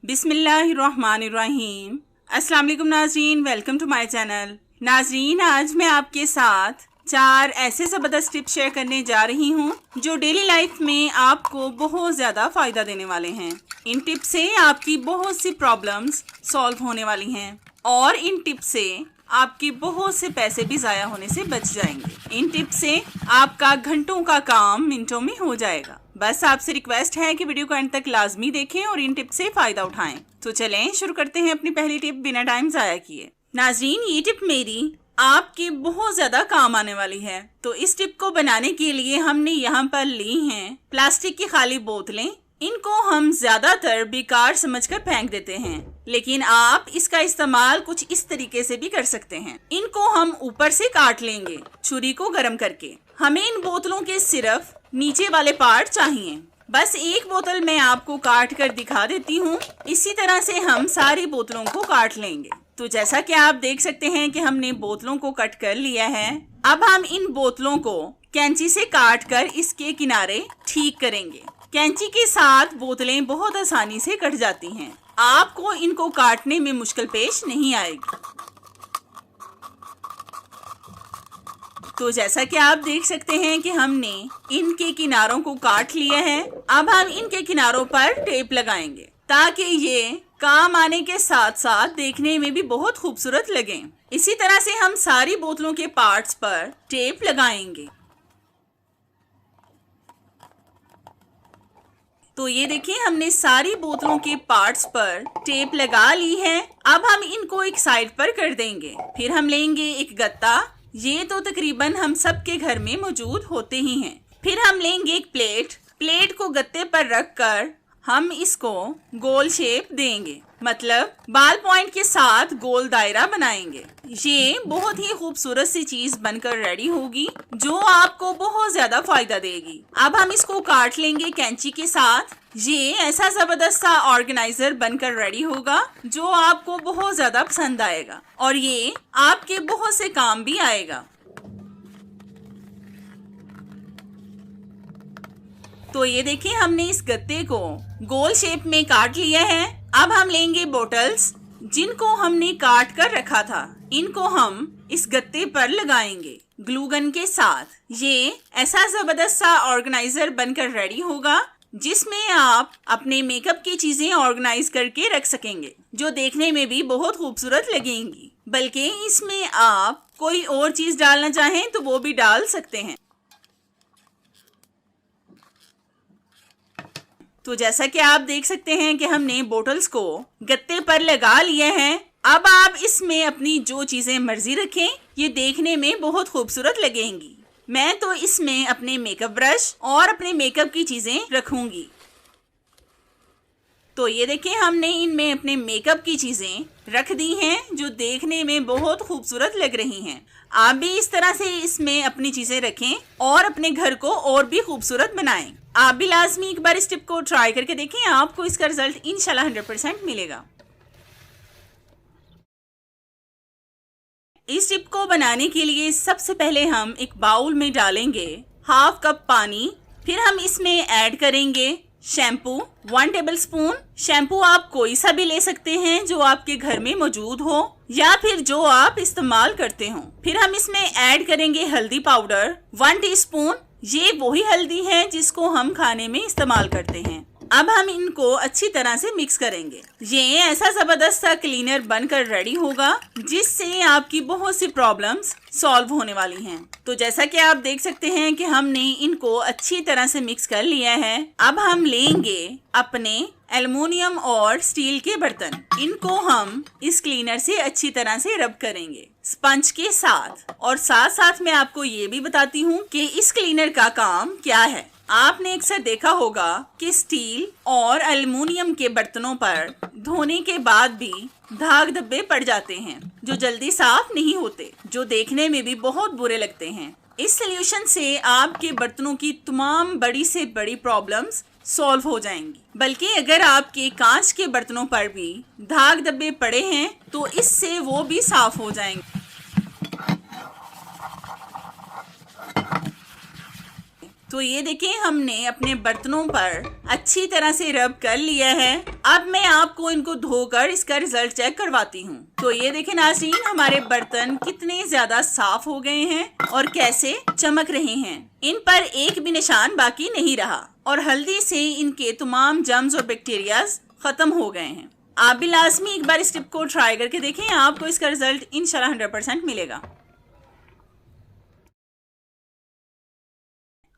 बिस्मिल्लाहिर्रहमानिर्रहीम। अस्सलाम वालेकुम नाज़रीन, वेलकम टू माय चैनल। नाज़रीन, आज मैं आपके साथ 4 ऐसे ज़बरदस्त टिप्स शेयर करने जा रही हूँ जो डेली लाइफ में आपको बहुत ज़्यादा फ़ायदा देने वाले हैं। इन टिप्स से आपकी बहुत सी प्रॉब्लम्स सॉल्व होने वाली हैं और इन टिप्स से आपके बहुत से पैसे भी ज़ाया होने से बच जाएंगे। इन टिप्स से आपका घंटों का काम मिनटों में हो जाएगा। बस आपसे रिक्वेस्ट है कि वीडियो को एंड तक लाजमी देखें और इन टिप्स से फ़ायदा उठाएं। तो चलें शुरू करते हैं अपनी पहली टिप बिना टाइम ज़ाया किए। नाज़रीन, ये टिप मेरी आपके बहुत ज़्यादा काम आने वाली है। तो इस टिप को बनाने के लिए हमने यहाँ पर ली हैं प्लास्टिक की खाली बोतलें। इनको हम ज्यादातर बेकार समझकर फेंक देते हैं, लेकिन आप इसका इस्तेमाल कुछ इस तरीके से भी कर सकते हैं। इनको हम ऊपर से काट लेंगे छुरी को गर्म करके। हमें इन बोतलों के सिर्फ नीचे वाले पार्ट चाहिए। बस एक बोतल मैं आपको काट कर दिखा देती हूँ। इसी तरह से हम सारी बोतलों को काट लेंगे। तो जैसा कि आप देख सकते हैं कि हमने बोतलों को कट कर लिया है। अब हम इन बोतलों को कैंची से काट कर इसके किनारे ठीक करेंगे। कैंची के साथ बोतलें बहुत आसानी से कट जाती हैं। आपको इनको काटने में मुश्किल पेश नहीं आएगी। तो जैसा कि आप देख सकते हैं कि हमने इनके किनारों को काट लिया है। अब हम इनके किनारों पर टेप लगाएंगे ताकि ये काम आने के साथ साथ देखने में भी बहुत खूबसूरत लगें। इसी तरह से हम सारी बोतलों के पार्ट्स पर टेप लगाएंगे। तो ये देखिए, हमने सारी बोतलों के पार्ट्स पर टेप लगा ली है। अब हम इनको एक साइड पर कर देंगे। फिर हम लेंगे एक गत्ता। ये तो तकरीबन हम सबके घर में मौजूद होते ही हैं। फिर हम लेंगे एक प्लेट को गत्ते पर रखकर हम इसको गोल शेप देंगे, मतलब बाल पॉइंट के साथ गोल दायरा बनाएंगे। ये बहुत ही खूबसूरत सी चीज बनकर रेडी होगी जो आपको बहुत ज्यादा फायदा देगी। अब हम इसको काट लेंगे कैंची के साथ। ये ऐसा जबरदस्त सा ऑर्गेनाइजर बनकर रेडी होगा जो आपको बहुत ज्यादा पसंद आएगा और ये आपके बहुत से काम भी आएगा। तो ये देखिए, हमने इस गत्ते को गोल शेप में काट लिया है। अब हम लेंगे बोटल्स जिनको हमने काट कर रखा था। इनको हम इस गत्ते पर लगाएंगे ग्लू गन के साथ। ये ऐसा जबरदस्त सा ऑर्गेनाइजर बनकर रेडी होगा जिसमें आप अपने मेकअप की चीजें ऑर्गेनाइज करके रख सकेंगे जो देखने में भी बहुत खूबसूरत लगेंगी। बल्कि इसमें आप कोई और चीज डालना चाहें तो वो भी डाल सकते हैं। तो जैसा कि आप देख सकते हैं कि हमने बोटल्स को गत्ते पर लगा लिया है। अब आप इसमें अपनी जो चीजें मर्जी रखें, ये देखने में बहुत खूबसूरत लगेंगी। मैं तो इसमें अपने मेकअप ब्रश और अपने मेकअप की चीजें रखूंगी। तो ये देखें, हमने इनमें अपने मेकअप की चीजें रख दी हैं जो देखने में बहुत खूबसूरत लग रही हैं। आप भी इस तरह से इसमें अपनी चीजें रखें और अपने घर को और भी खूबसूरत बनाएं। आप भी लाजमी एक बार इस टिप को ट्राई करके देखें, आपको इसका रिजल्ट इंशाल्लाह 100% मिलेगा। इस टिप को बनाने के लिए सबसे पहले हम एक बाउल में डालेंगे हाफ कप पानी। फिर हम इसमें ऐड करेंगे शैम्पू 1 टेबलस्पून। शैम्पू आप कोई सा भी ले सकते हैं जो आपके घर में मौजूद हो या फिर जो आप इस्तेमाल करते हो। फिर हम इसमें ऐड करेंगे हल्दी पाउडर 1 टीस्पून। ये वही हल्दी है जिसको हम खाने में इस्तेमाल करते हैं। अब हम इनको अच्छी तरह से मिक्स करेंगे। ये ऐसा जबरदस्त सा क्लीनर बनकर रेडी होगा जिससे आपकी बहुत सी प्रॉब्लम्स सॉल्व होने वाली हैं। तो जैसा कि आप देख सकते हैं कि हमने इनको अच्छी तरह से मिक्स कर लिया है। अब हम लेंगे अपने एल्युमिनियम और स्टील के बर्तन। इनको हम इस क्लीनर से अच्छी तरह से रब करेंगे स्पंज के साथ। और साथ साथ मैं आपको ये भी बताती हूँ कि इस क्लीनर का काम क्या है। आपने अक्सर देखा होगा कि स्टील और एल्युमिनियम के बर्तनों पर धोने के बाद भी दाग धब्बे पड़ जाते हैं जो जल्दी साफ नहीं होते, जो देखने में भी बहुत बुरे लगते हैं। इस सॉल्यूशन से आपके बर्तनों की तमाम बड़ी से बड़ी प्रॉब्लम्स सॉल्व हो जाएंगी। बल्कि अगर आपके कांच के बर्तनों पर भी दाग धब्बे पड़े हैं तो इससे वो भी साफ हो जाएंगे। तो ये देखें, हमने अपने बर्तनों पर अच्छी तरह से रब कर लिया है। अब मैं आपको इनको धोकर इसका रिजल्ट चेक करवाती हूँ। तो ये देखें नाज़रीन, हमारे बर्तन कितने ज्यादा साफ हो गए हैं और कैसे चमक रहे हैं। इन पर एक भी निशान बाकी नहीं रहा और हल्दी से इनके तमाम जर्म्स और बैक्टीरियाज खत्म हो गए हैं। आप भी लाजमी एक बार इस टिप को ट्राई करके देखें, आपको इसका रिजल्ट इंशाल्लाह 100% मिलेगा।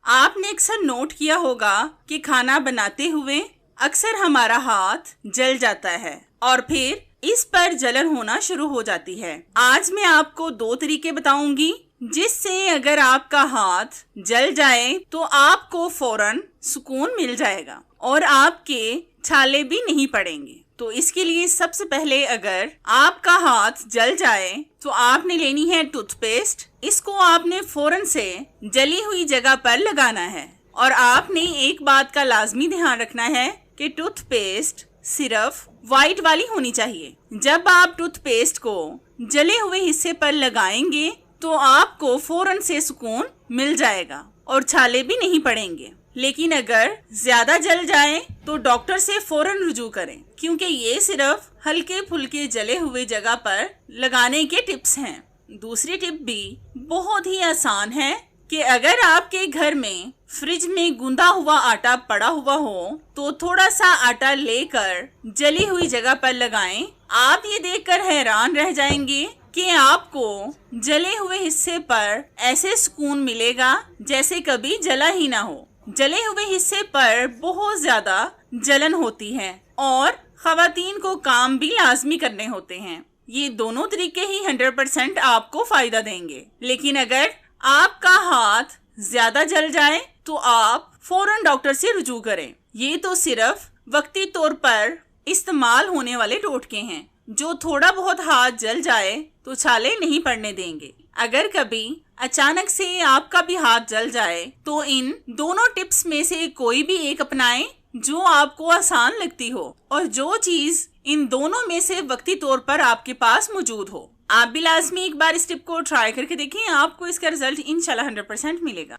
आपने अक्सर नोट किया होगा कि खाना बनाते हुए अक्सर हमारा हाथ जल जाता है और फिर इस पर जलन होना शुरू हो जाती है। आज मैं आपको 2 तरीके बताऊंगी जिससे अगर आपका हाथ जल जाए तो आपको फौरन सुकून मिल जाएगा और आपके छाले भी नहीं पड़ेंगे। तो इसके लिए सबसे पहले अगर आपका हाथ जल जाए तो आपने लेनी है टूथपेस्ट। इसको आपने फौरन से जली हुई जगह पर लगाना है और आपने एक बात का लाजमी ध्यान रखना है कि टूथपेस्ट सिर्फ व्हाइट वाली होनी चाहिए। जब आप टूथपेस्ट को जले हुए हिस्से पर लगाएंगे तो आपको फौरन से सुकून मिल जाएगा और छाले भी नहीं पड़ेंगे। लेकिन अगर ज्यादा जल जाए तो डॉक्टर से फौरन रुजू करें, क्योंकि ये सिर्फ हल्के फुल्के जले हुए जगह पर लगाने के टिप्स हैं। दूसरी टिप भी बहुत ही आसान है कि अगर आपके घर में फ्रिज में गूंदा हुआ आटा पड़ा हुआ हो तो थोड़ा सा आटा लेकर जली हुई जगह पर लगाएं। आप ये देखकर हैरान रह जाएंगे कि आपको जले हुए हिस्से पर ऐसे सुकून मिलेगा जैसे कभी जला ही ना हो। जले हुए हिस्से पर बहुत ज्यादा जलन होती है और खवातीन को काम भी लाजमी करने होते हैं। ये दोनों तरीके ही 100% आपको फायदा देंगे। लेकिन अगर आपका हाथ ज्यादा जल जाए तो आप फौरन डॉक्टर से रुजू करें। ये तो सिर्फ वक्ती तौर पर इस्तेमाल होने वाले टोटके हैं। जो थोड़ा बहुत हाथ जल जाए तो छाले नहीं पड़ने देंगे। अगर कभी अचानक से आपका भी हाथ जल जाए तो इन दोनों टिप्स में से कोई भी एक अपनाएं जो आपको आसान लगती हो और जो चीज इन दोनों में से वक्ती तौर पर आपके पास मौजूद हो। आप भी लाजमी एक बार इस टिप को ट्राई करके देखें, आपको इसका रिजल्ट इंशाल्लाह 100% मिलेगा।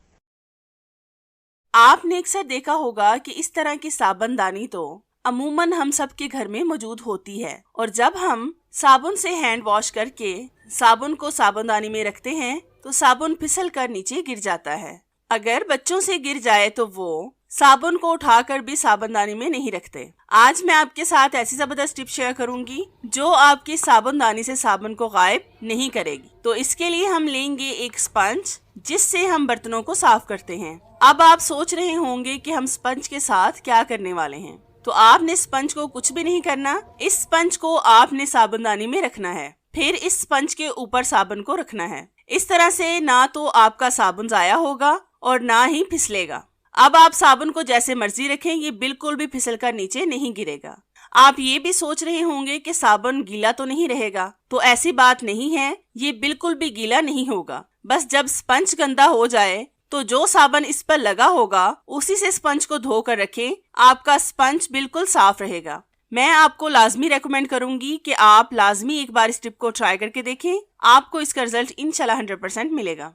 आपने अक्सर देखा होगा कि इस तरह की साबुनदानी तो अमूमन हम सब के घर में मौजूद होती है और जब हम साबुन से हैंड वॉश करके साबुन को साबुनदानी में रखते हैं तो साबुन फिसल कर नीचे गिर जाता है। अगर बच्चों से गिर जाए तो वो साबुन को उठाकर भी साबुनदानी में नहीं रखते। आज मैं आपके साथ ऐसी जबरदस्त टिप शेयर करूंगी जो आपकी साबुनदानी से साबुन को गायब नहीं करेगी। तो इसके लिए हम लेंगे एक स्पंज जिससे हम बर्तनों को साफ करते हैं। अब आप सोच रहे होंगे कि हम स्पंज के साथ क्या करने वाले हैं। तो आपने स्पंज को कुछ भी नहीं करना। इस स्पंज को आपने साबुनदानी में रखना है, फिर इस स्पंज के ऊपर साबुन को रखना है। इस तरह से ना तो आपका साबुन जाया होगा और ना ही फिसलेगा। अब आप साबुन को जैसे मर्जी रखें, ये बिल्कुल भी फिसल कर नीचे नहीं गिरेगा। आप ये भी सोच रहे होंगे कि साबुन गीला तो नहीं रहेगा, तो ऐसी बात नहीं है, ये बिल्कुल भी गीला नहीं होगा। बस जब स्पंज गंदा हो जाए तो जो साबुन इस पर लगा होगा उसी से स्पंज को धोकर रखें, आपका स्पंज बिल्कुल साफ रहेगा। मैं आपको लाजमी रेकमेंड करूंगी कि आप लाजमी एक बार इस टिप को ट्राई करके देखें, आपको इसका रिजल्ट इंशाल्लाह 100% मिलेगा।